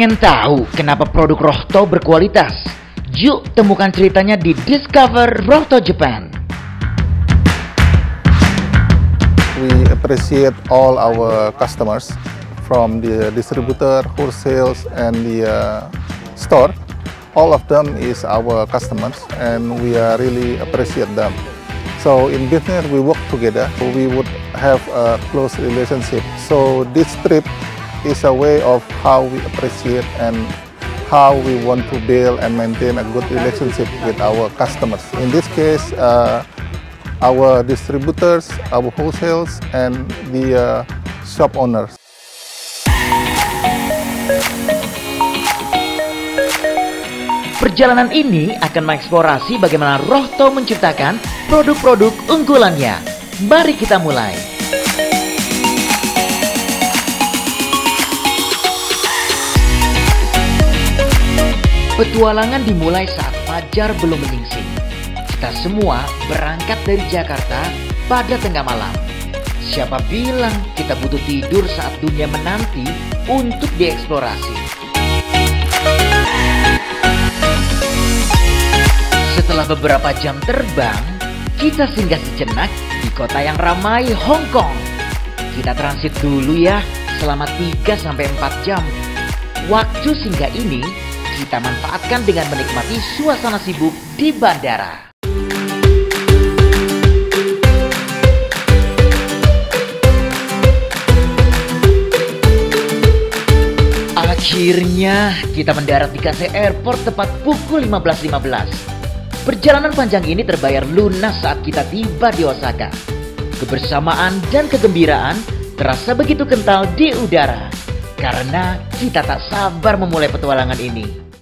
Pengen tahu kenapa produk Rohto berkualitas? Yuk temukan ceritanya di Discover Rohto Japan. We appreciate all our customers from the distributor, wholesales, and the store. All of them is our customers, and we really appreciate them. So in business, we work together. We would have a close relationship. So this trip is a way of how we appreciate and how we want to build and maintain a good relationship with our customers. In this case, our distributors, our wholesales, and the shop owners. Perjalanan ini akan mengeksplorasi bagaimana Rohto menciptakan produk-produk unggulannya. Mari kita mulai. Petualangan dimulai saat fajar belum menyingsing. Kita semua berangkat dari Jakarta pada tengah malam. Siapa bilang kita butuh tidur saat dunia menanti untuk dieksplorasi? Setelah beberapa jam terbang, kita singgah sejenak di kota yang ramai, Hong Kong. Kita transit dulu ya selama 3-4 jam. Waktu singgah ini kita manfaatkan dengan menikmati suasana sibuk di bandara. Akhirnya kita mendarat di Kansai Airport tepat pukul 15.15. Perjalanan panjang ini terbayar lunas saat kita tiba di Osaka. Kebersamaan dan kegembiraan terasa begitu kental di udara karena kita tak sabar memulai petualangan ini.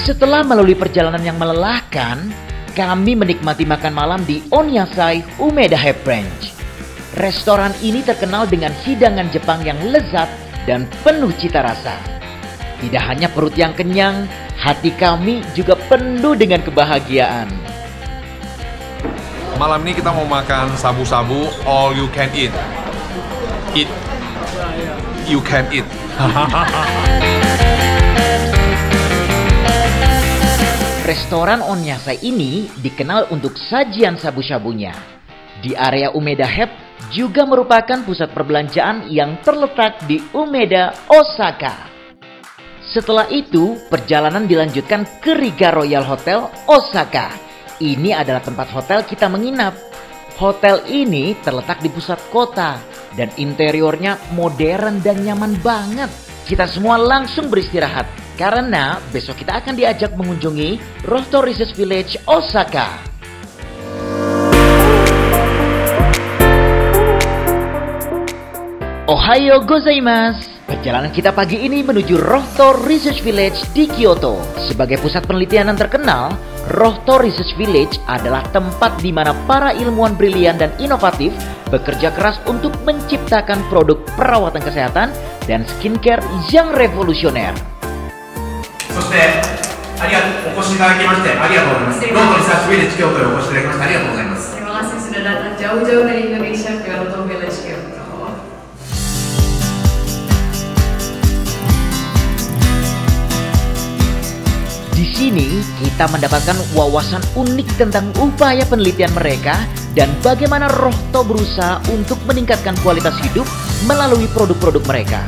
Setelah melalui perjalanan yang melelahkan, kami menikmati makan malam di Onyasai Umeda Hep Branch. Restoran ini terkenal dengan hidangan Jepang yang lezat dan penuh cita rasa. Tidak hanya perut yang kenyang, hati kami juga penuh dengan kebahagiaan. Malam ini kita mau makan sabu-sabu all you can eat. Eat. You can eat. Restoran Onyasai ini dikenal untuk sajian sabu-sabunya. Di area Umeda Hep juga merupakan pusat perbelanjaan yang terletak di Umeda, Osaka. Setelah itu, perjalanan dilanjutkan ke Riga Royal Hotel, Osaka. Ini adalah tempat hotel kita menginap. Hotel ini terletak di pusat kota dan interiornya modern dan nyaman banget. Kita semua langsung beristirahat karena besok kita akan diajak mengunjungi Rohto Research Village, Osaka. Ohayo gozaimasu. Perjalanan kita pagi ini menuju Rohto Research Village di Kyoto. Sebagai pusat penelitian yang terkenal, Rohto Research Village adalah tempat di mana para ilmuwan brilian dan inovatif bekerja keras untuk menciptakan produk perawatan kesehatan dan skincare yang revolusioner. そしてお越しいただきましてありがとうございます。ロートリサーチビレッジ京都へお越しいただきましてありがとうございます。 Terima kasih sudah datang jauh-jauh dari Indonesia ke Rohto Village Kyoto. Di sini kita mendapatkan wawasan unik tentang upaya penelitian mereka dan bagaimana Rohto berusaha untuk meningkatkan kualitas hidup melalui produk-produk mereka.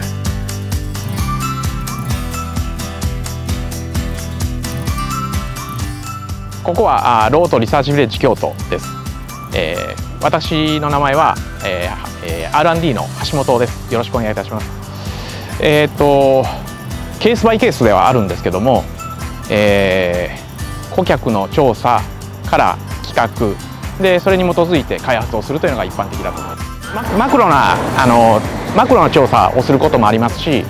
Ini adalah Rohto Research Village Kyoto です。私の名前は R&D の橋本です。よろしくお願いいたします。ケースバイケースではあるんですけども、顧客の調査から企画でそれに基づいて開発をするというのが一般的だと思います。マクロな調査をすることもありますし、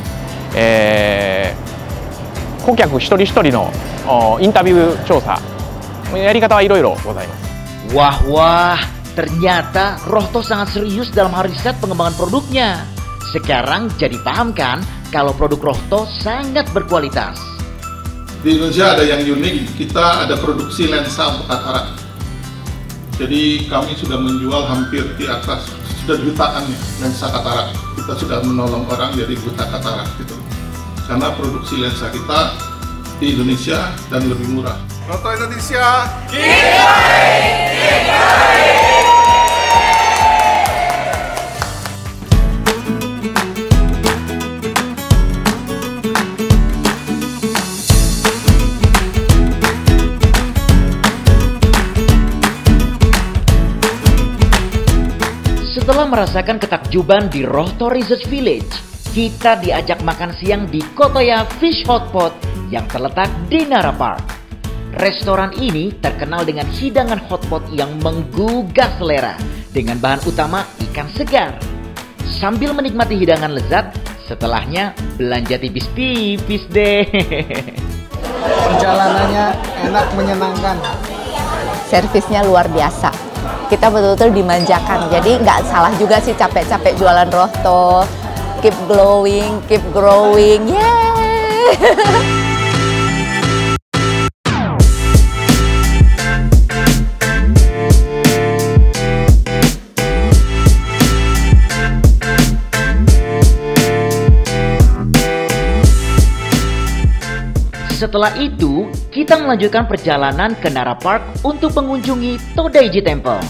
顧客一人一人のインタビュー調査やり方はいろいろございます。 Wah, ternyata Rohto sangat serius dalam hal riset pengembangan produknya. Sekarang jadi paham kan kalau produk Rohto sangat berkualitas. Di Indonesia ada yang unik, kita ada produksi lensa untuk katarak. Jadi kami sudah menjual hampir di atas, sudah jutaan ya, lensa katarak. Kita sudah menolong orang jadi buta katarak gitu. Karena produksi lensa kita di Indonesia dan lebih murah. Rohto Indonesia! Setelah merasakan ketakjuban di Rohto Research Village, kita diajak makan siang di Kotoya Fish Hotpot yang terletak di Nara Park. Restoran ini terkenal dengan hidangan hotpot yang menggugah selera dengan bahan utama ikan segar. Sambil menikmati hidangan lezat, setelahnya belanja tipis-tipis deh. Perjalanannya enak, menyenangkan. Servisnya luar biasa. Kita betul-betul dimanjakan, jadi nggak salah juga sih capek-capek jualan Rohto. Keep glowing, keep growing, yeay! Setelah itu, kita melanjutkan perjalanan ke Nara Park untuk mengunjungi Todaiji Temple.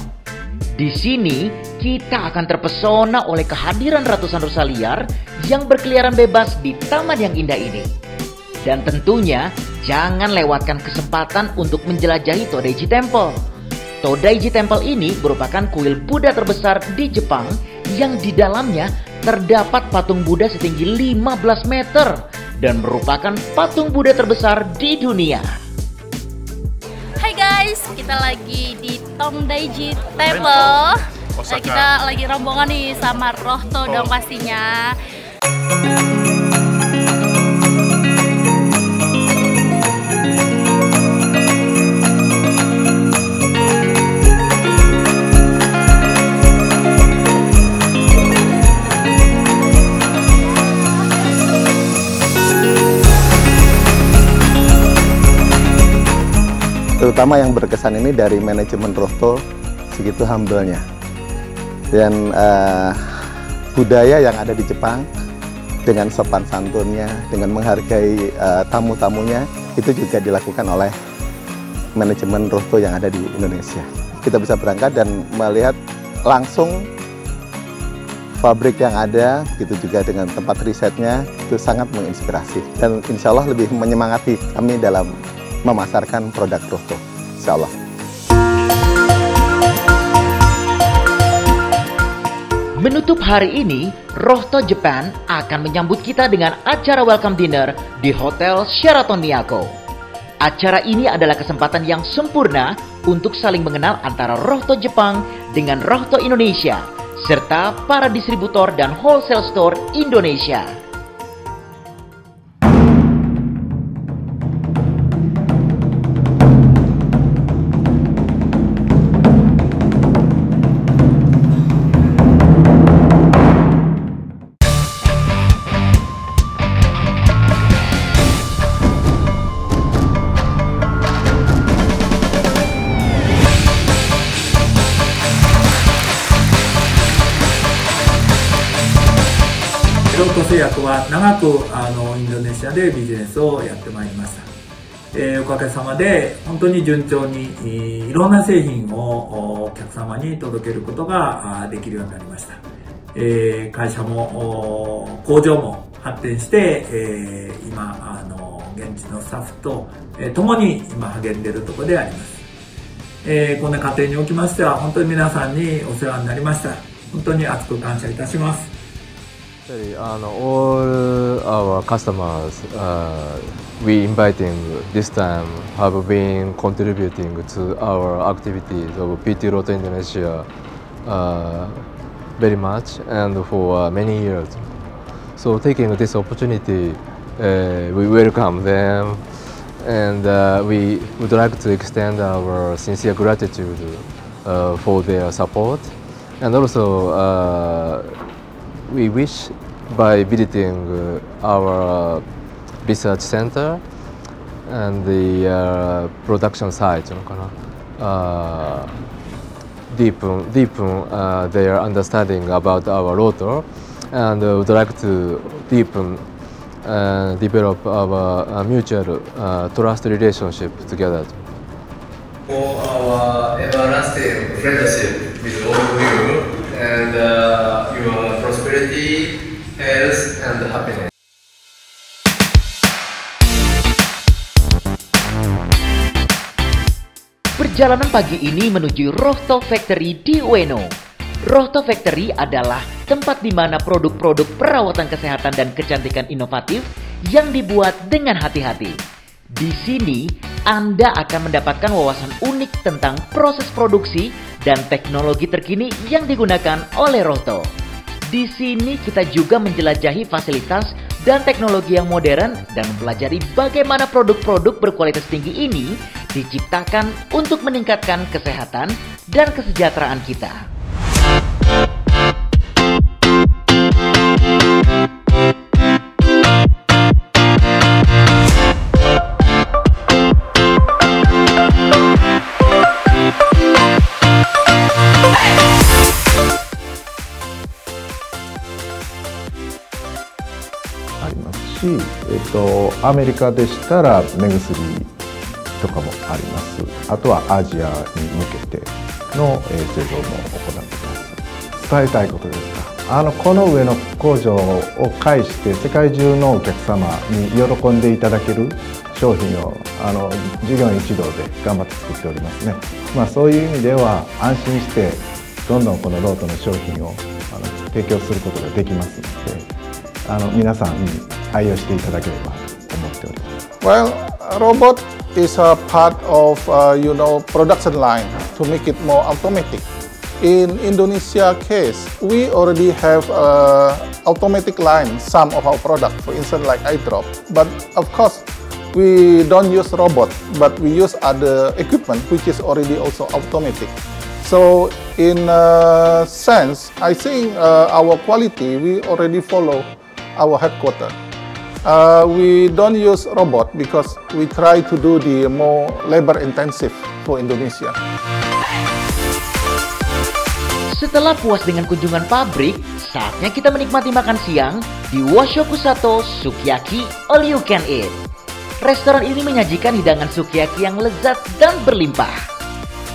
Di sini, kita akan terpesona oleh kehadiran ratusan rusa liar yang berkeliaran bebas di taman yang indah ini. Dan tentunya, jangan lewatkan kesempatan untuk menjelajahi Todaiji Temple. Todaiji Temple ini merupakan kuil Buddha terbesar di Jepang yang di dalamnya terdapat patung Buddha setinggi 15 meter dan merupakan patung Buddha terbesar di dunia. Hai guys, kita lagi di Todaiji Temple. Kita lagi rombongan nih sama Rohto dong pastinya. Terutama yang berkesan ini dari manajemen Rohto segitu humble-nya. Dan budaya yang ada di Jepang dengan sopan santunnya, dengan menghargai tamu-tamunya, itu juga dilakukan oleh manajemen Rohto yang ada di Indonesia. Kita bisa berangkat dan melihat langsung pabrik yang ada, gitu juga dengan tempat risetnya, itu sangat menginspirasi. Dan insya Allah lebih menyemangati kami dalam memasarkan produk Rohto, insya Allah. Menutup hari ini, Rohto Japan akan menyambut kita dengan acara welcome dinner di Hotel Sheraton Miyako. Acara ini adalah kesempatan yang sempurna untuk saling mengenal antara Rohto Jepang dengan Rohto Indonesia, serta para distributor dan wholesale store Indonesia.ロート製薬は長くインドネシアでビジネスをやってまいりました。おかげさまで本当に順調にいろんな製品をお客様に届けることができるようになりました。会社も工場も発展して、今現地のスタッフと共に今励んでいるところであります。こんな家庭におきましては本当に皆さんにお世話になりました。本当に厚く感謝いたします。All our customers we inviting this time have been contributing to our activities of PT Rohto Indonesia very much and for many years. So taking this opportunity, we welcome them and we would like to extend our sincere gratitude for their support, and also we wish by visiting our research center and the production site, deepen their understanding about our rotor, and would like to deepen and develop our mutual trust relationship together. For our everlasting friendship with all of you and your prosperity, health, and happiness. Perjalanan pagi ini menuju Rohto Factory di Ueno. Rohto Factory adalah tempat di mana produk-produk perawatan kesehatan dan kecantikan inovatif yang dibuat dengan hati-hati. Di sini, Anda akan mendapatkan wawasan unik tentang proses produksi dan teknologi terkini yang digunakan oleh Rohto. Di sini kita juga menjelajahi fasilitas dan teknologi yang modern dan mempelajari bagaimana produk-produk berkualitas tinggi ini diciptakan untuk meningkatkan kesehatan dan kesejahteraan kita.し、アメリカでしたら目薬とかもあります。あとはアジアに向けての製造も行っています。伝えたいことですか。この上の工場を介して世界中のお客様に喜んでいただける商品を従業員一同で頑張って作っておりますね。そういう意味では安心してどんどんこのロートの商品を提供することができますので、皆さんに愛用していただければと思っております。Well, robot is a part of production line to make it more automatic. In Indonesia case, we already have automatic line some of our product, for instance like eye drop. But of course, we don't use robot, but we use other equipment which is already also automatic. So in a sense, I think our quality we already follow our headquarters. We don't use robot because we try to do the more labor intensive for Indonesia. Setelah puas dengan kunjungan pabrik, saatnya kita menikmati makan siang di Washokusato Sukiyaki All You Can Eat. Restoran ini menyajikan hidangan sukiyaki yang lezat dan berlimpah.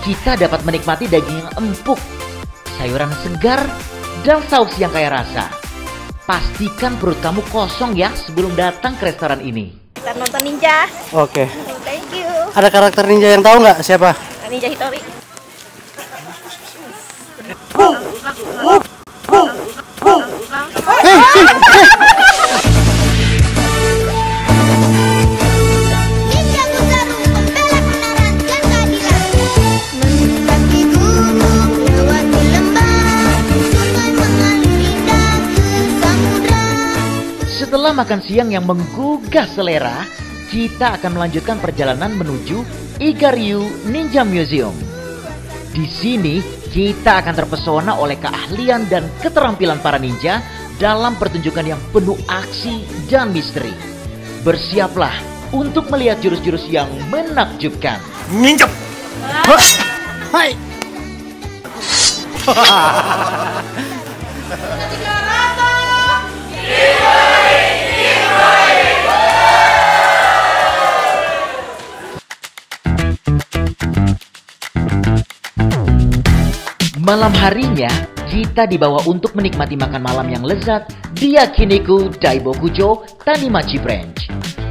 Kita dapat menikmati daging yang empuk, sayuran segar, dan saus yang kaya rasa. Pastikan perut kamu kosong ya sebelum datang ke restoran ini. Kita nonton ninja. Oke. Thank you. Ada karakter ninja yang tahu nggak siapa? Ninja Hitori. Setelah makan siang yang menggugah selera, kita akan melanjutkan perjalanan menuju Igaryu Ninja Museum. Di sini, kita akan terpesona oleh keahlian dan keterampilan para ninja dalam pertunjukan yang penuh aksi dan misteri. Bersiaplah untuk melihat jurus-jurus yang menakjubkan. Ninja! Hai! Malam harinya, kita dibawa untuk menikmati makan malam yang lezat di Yakiniku Daibokujo Tanimachi Branch.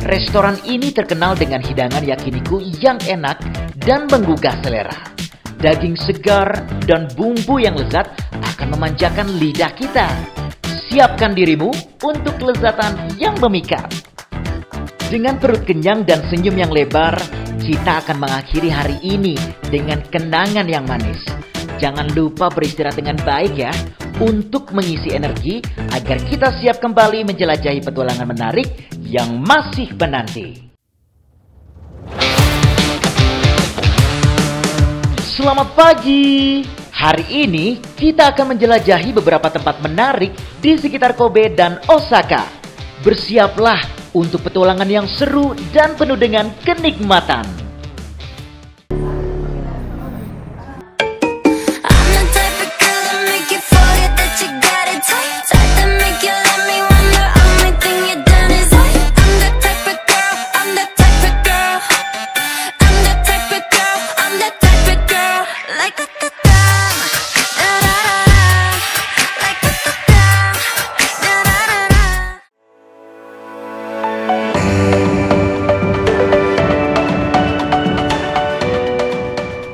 Restoran ini terkenal dengan hidangan yakiniku yang enak dan menggugah selera. Daging segar dan bumbu yang lezat akan memanjakan lidah kita. Siapkan dirimu untuk kelezatan yang memikat. Dengan perut kenyang dan senyum yang lebar, kita akan mengakhiri hari ini dengan kenangan yang manis. Jangan lupa beristirahat dengan baik ya, untuk mengisi energi agar kita siap kembali menjelajahi petualangan menarik yang masih menanti. Selamat pagi, Hari ini kita akan menjelajahi beberapa tempat menarik di sekitar Kobe dan Osaka. Bersiaplah untuk petualangan yang seru dan penuh dengan kenikmatan.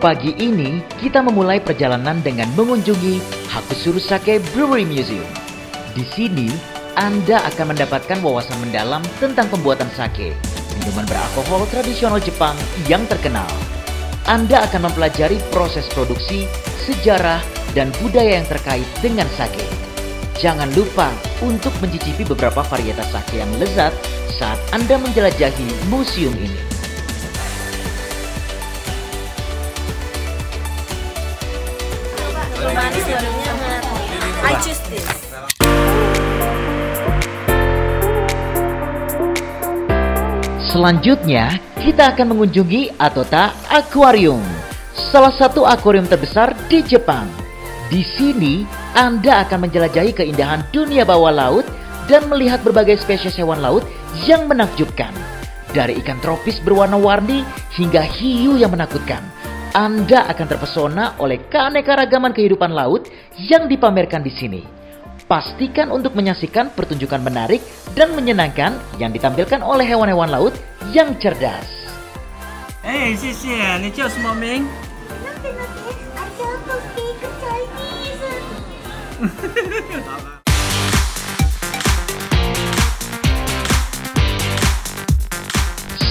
Pagi ini, kita memulai perjalanan dengan mengunjungi Hakusuru Sake Brewery Museum. Di sini, Anda akan mendapatkan wawasan mendalam tentang pembuatan sake, minuman beralkohol tradisional Jepang yang terkenal. Anda akan mempelajari proses produksi, sejarah, dan budaya yang terkait dengan sake. Jangan lupa untuk mencicipi beberapa varietas sake yang lezat saat Anda menjelajahi museum ini. Manis barunya banget. I choose this. Selanjutnya, kita akan mengunjungi Atota Aquarium, salah satu akuarium terbesar di Jepang. Di sini, Anda akan menjelajahi keindahan dunia bawah laut dan melihat berbagai spesies hewan laut yang menakjubkan. Dari ikan tropis berwarna-warni hingga hiu yang menakutkan. Anda akan terpesona oleh keanekaragaman kehidupan laut yang dipamerkan di sini. Pastikan untuk menyaksikan pertunjukan menarik dan menyenangkan yang ditampilkan oleh hewan-hewan laut yang cerdas. Hey, 谢谢，你叫什么名？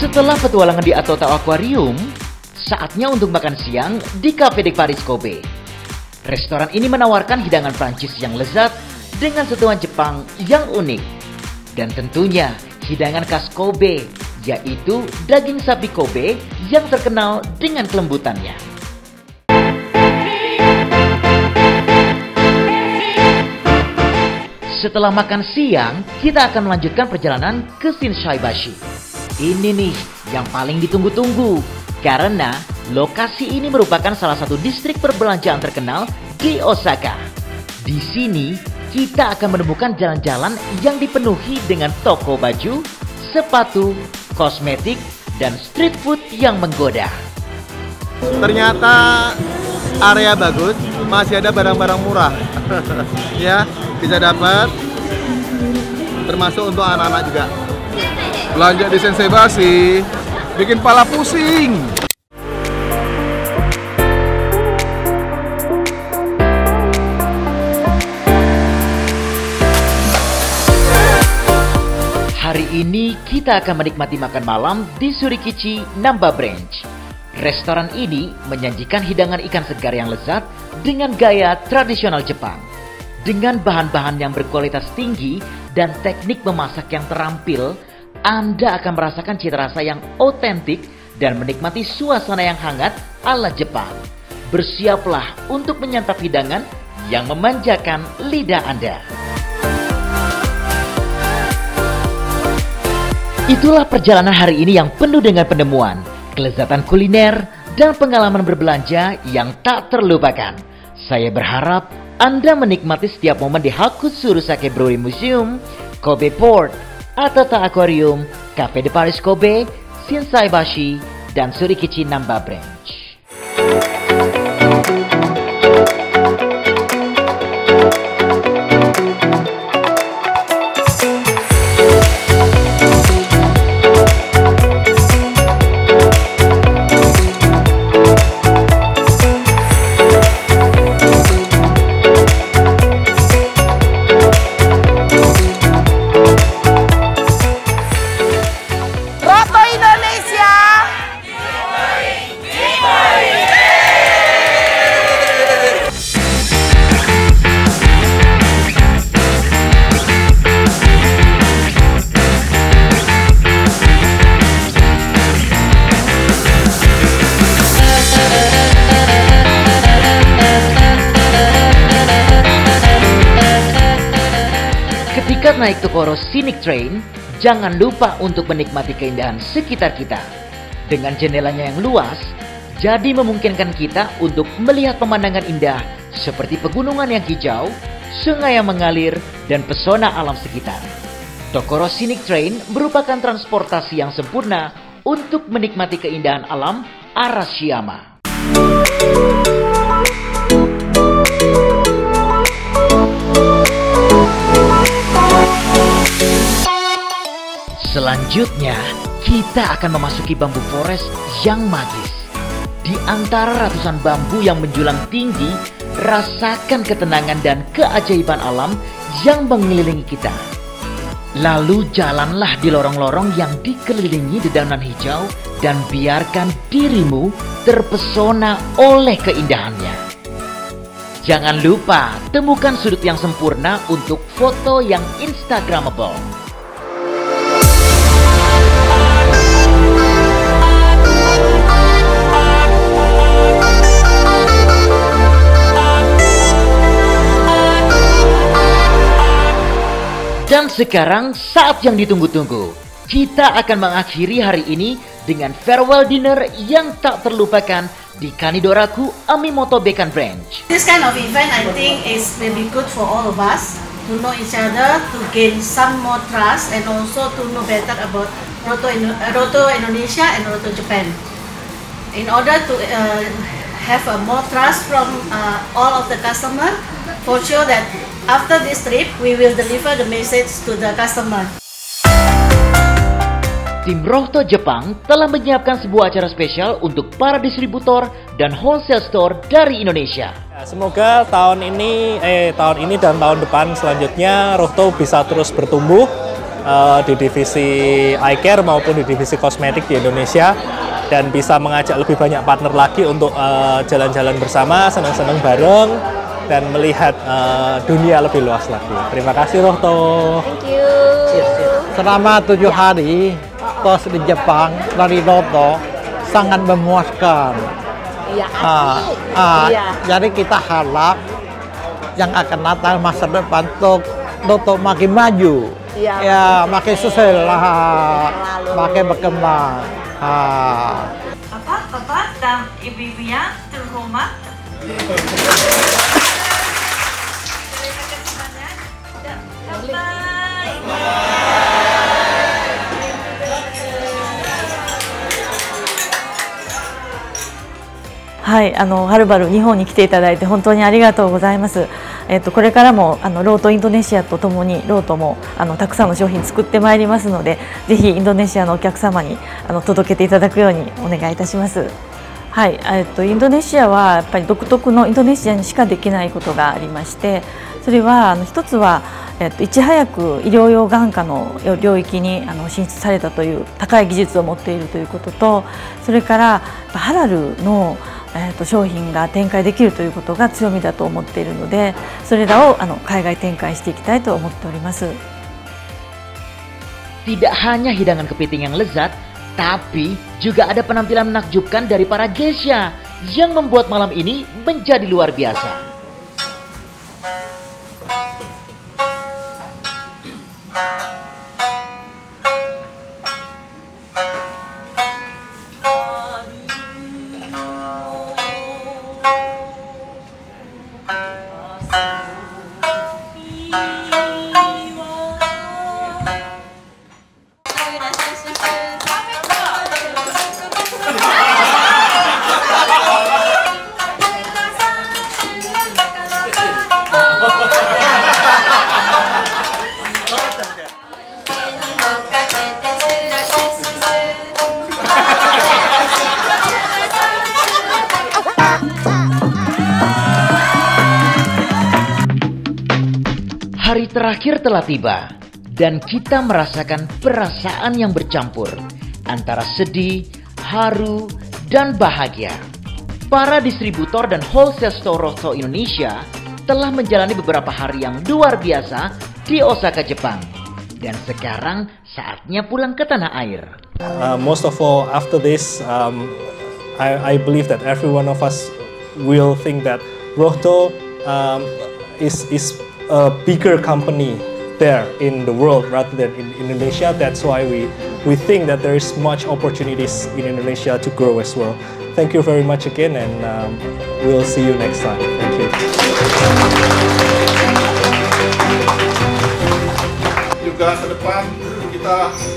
Setelah petualangan di Atota Aquarium, saatnya untuk makan siang di Cafe de Paris Kobe. Restoran ini menawarkan hidangan Prancis yang lezat dengan sentuhan Jepang yang unik. Dan tentunya hidangan khas Kobe, yaitu daging sapi Kobe yang terkenal dengan kelembutannya. Setelah makan siang, kita akan melanjutkan perjalanan ke Shinsaibashi. Ini nih yang paling ditunggu-tunggu. Karena lokasi ini merupakan salah satu distrik perbelanjaan terkenal di Osaka. Di sini, kita akan menemukan jalan-jalan yang dipenuhi dengan toko baju, sepatu, kosmetik, dan street food yang menggoda. Ternyata area bagus, masih ada barang-barang murah. Ya, bisa dapat, termasuk untuk anak-anak juga. Belanja di Shinsaibashi bikin pala pusing. Hari ini kita akan menikmati makan malam di Surikichi Namba Branch. Restoran ini menyajikan hidangan ikan segar yang lezat dengan gaya tradisional Jepang. Dengan bahan-bahan yang berkualitas tinggi dan teknik memasak yang terampil, Anda akan merasakan cita rasa yang otentik dan menikmati suasana yang hangat ala Jepang. Bersiaplah untuk menyantap hidangan yang memanjakan lidah Anda. Itulah perjalanan hari ini yang penuh dengan penemuan, kelezatan kuliner, dan pengalaman berbelanja yang tak terlupakan. Saya berharap Anda menikmati setiap momen di Hakusuru Sake Brewery Museum, Kobe Port, Atota Aquarium, Cafe de Paris Kobe, Shinsaibashi, dan Surikichi Namba Branch. Roto Indonesia. naik Tokoro Scenic Train, jangan lupa untuk menikmati keindahan sekitar kita. Dengan jendelanya yang luas, jadi memungkinkan kita untuk melihat pemandangan indah seperti pegunungan yang hijau, sungai yang mengalir, dan pesona alam sekitar. Tokoro Scenic Train merupakan transportasi yang sempurna untuk menikmati keindahan alam Arashiyama. Selanjutnya, kita akan memasuki bambu forest yang magis. Di antara ratusan bambu yang menjulang tinggi, rasakan ketenangan dan keajaiban alam yang mengelilingi kita. Lalu jalanlah di lorong-lorong yang dikelilingi dedaunan hijau dan biarkan dirimu terpesona oleh keindahannya. Jangan lupa temukan sudut yang sempurna untuk foto yang instagramable. Dan sekarang saat yang ditunggu-tunggu. Kita akan mengakhiri hari ini dengan farewell dinner yang tak terlupakan di Kanidoraku Amimoto Bekan Branch. This kind of event I think is will be good for all of us to know each other, to gain some more trust, and also to know better about Roto Indonesia and Roto Japan. In order to have a more trust from all of the customer, for sure that after this trip, we will deliver the message to the customer. Tim Rohto Jepang telah menyiapkan sebuah acara spesial untuk para distributor dan wholesale store dari Indonesia. Semoga tahun ini dan tahun depan selanjutnya Rohto bisa terus bertumbuh di divisi eye care maupun di divisi kosmetik di Indonesia, dan bisa mengajak lebih banyak partner lagi untuk jalan-jalan bersama, senang-senang bareng, dan melihat dunia lebih luas lagi. Terima kasih Rohto. Thank you. Selama 7 hari tos di Jepang dari Roto sangat memuaskan. Iya, jadi kita harap yang akan datang masa depan Roto makin maju. Ya, makin sukses lah, makin berkembang. Bapak dan ibu-ibu yang terhormat.はい、はるばる日本に来ていただいて本当にありがとうございます。これからもロートインドネシアとともにロートもたくさんの商品作ってまいりますので、ぜひインドネシアのお客様に届けていただくようにお願いいたします。はい、インドネシアはやっぱり独特のインドネシアにしかできないことがありまして、それは一つは、いち早く医療用眼科の領域に進出されたという高い技術を持っているということと、それからハラルの商品が展開できるということが強みだと思っているので、それらを海外展開していきたいと思っております。Tidak hanya hidangan kepiting yang lezat, tapi juga ada penampilan menakjubkan dari para geisha yang membuat malam ini menjadi luar biasa. Hari terakhir telah tiba dan kita merasakan perasaan yang bercampur antara sedih, haru, dan bahagia. Para distributor dan wholesale store Rohto Indonesia telah menjalani beberapa hari yang luar biasa di Osaka, Jepang. Dan sekarang saatnya pulang ke tanah air. Most of all, after this, I believe that every one of us will think that Rohto is a bigger company there in the world rather than in Indonesia. That's why we think that there is much opportunities in Indonesia to grow as well. Thank you very much again, and we'll see you next time. Thank you. Juga ke depan kita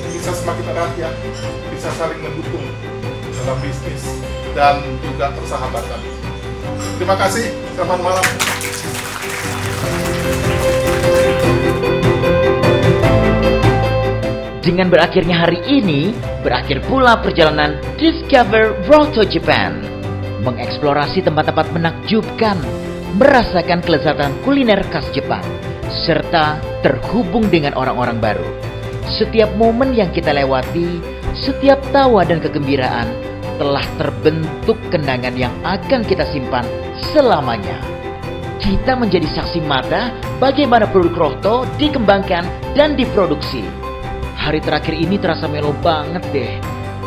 bisa semakin erat ya, bisa saling mendukung dalam bisnis dan juga persahabatan. Terima kasih, selamat malam. Dengan berakhirnya hari ini, berakhir pula perjalanan Discover Roto Japan. Mengeksplorasi tempat-tempat menakjubkan, merasakan kelezatan kuliner khas Jepang, serta terhubung dengan orang-orang baru. Setiap momen yang kita lewati, setiap tawa dan kegembiraan, telah terbentuk kenangan yang akan kita simpan selamanya. Kita menjadi saksi mata bagaimana produk Rohto dikembangkan dan diproduksi. Hari terakhir ini terasa melo banget deh,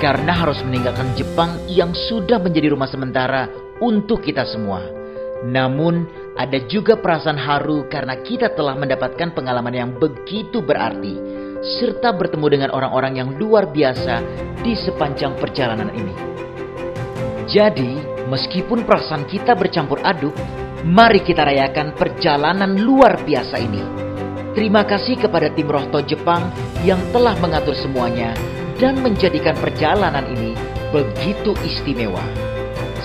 karena harus meninggalkan Jepang yang sudah menjadi rumah sementara untuk kita semua. Namun, ada juga perasaan haru karena kita telah mendapatkan pengalaman yang begitu berarti, serta bertemu dengan orang-orang yang luar biasa di sepanjang perjalanan ini. Jadi, meskipun perasaan kita bercampur aduk, mari kita rayakan perjalanan luar biasa ini. Terima kasih kepada tim Rohto Jepang yang telah mengatur semuanya dan menjadikan perjalanan ini begitu istimewa.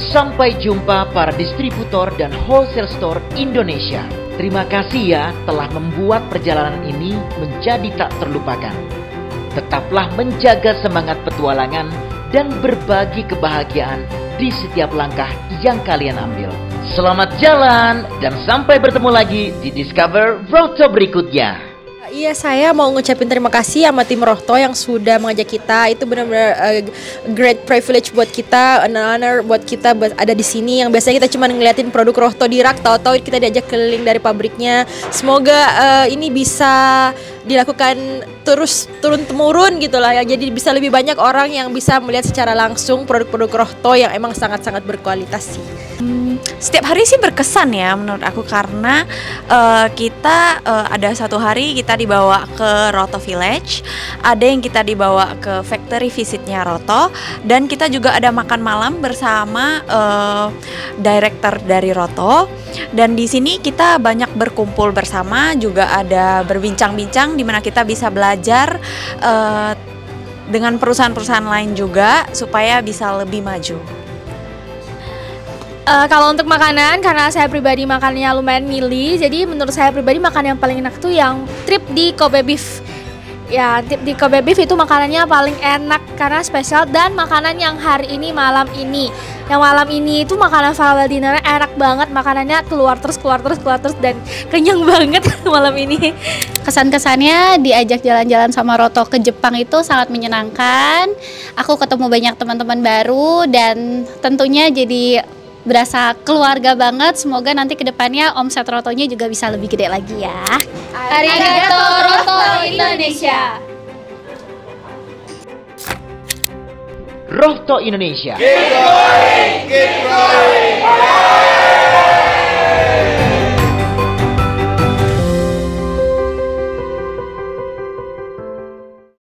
Sampai jumpa para distributor dan wholesale store Indonesia. Terima kasih ya telah membuat perjalanan ini menjadi tak terlupakan. Tetaplah menjaga semangat petualangan dan berbagi kebahagiaan di setiap langkah yang kalian ambil. Selamat jalan dan sampai bertemu lagi di Discover Rohto berikutnya. Iya, saya mau ngucapin terima kasih sama tim Rohto yang sudah mengajak kita. Itu benar-benar great privilege buat kita, an honor buat kita buat ada di sini. Yang biasanya kita cuma ngeliatin produk Rohto di rak, tahu-tahu kita diajak keliling dari pabriknya. Semoga ini bisa dilakukan terus turun-temurun gitu lah ya. Jadi bisa lebih banyak orang yang bisa melihat secara langsung produk-produk Rohto yang emang sangat-sangat berkualitas sih. Setiap hari sih berkesan ya menurut aku, karena kita ada satu hari kita dibawa ke Rohto Village, ada yang kita dibawa ke factory visitnya Rohto, dan kita juga ada makan malam bersama director dari Rohto. Dan di sini kita banyak berkumpul bersama, juga ada berbincang-bincang di mana kita bisa belajar dengan perusahaan-perusahaan lain juga supaya bisa lebih maju. Kalau untuk makanan, karena saya pribadi makannya lumayan milih, jadi menurut saya pribadi makan yang paling enak tuh yang trip di Kobe Beef. Ya, trip di Kobe Beef itu makanannya paling enak karena spesial, dan makanan yang hari ini malam ini. Yang malam ini itu makanan farewell dinner enak banget, makanannya keluar terus dan kenyang banget malam ini. Kesan-kesannya diajak jalan-jalan sama Rohto ke Jepang itu sangat menyenangkan. Aku ketemu banyak teman-teman baru dan tentunya jadi berasa keluarga banget. Semoga nanti kedepannya omset Rohtonya juga bisa lebih gede lagi ya. Arigato Rohto Indonesia. Rohto Indonesia. Keep going, keep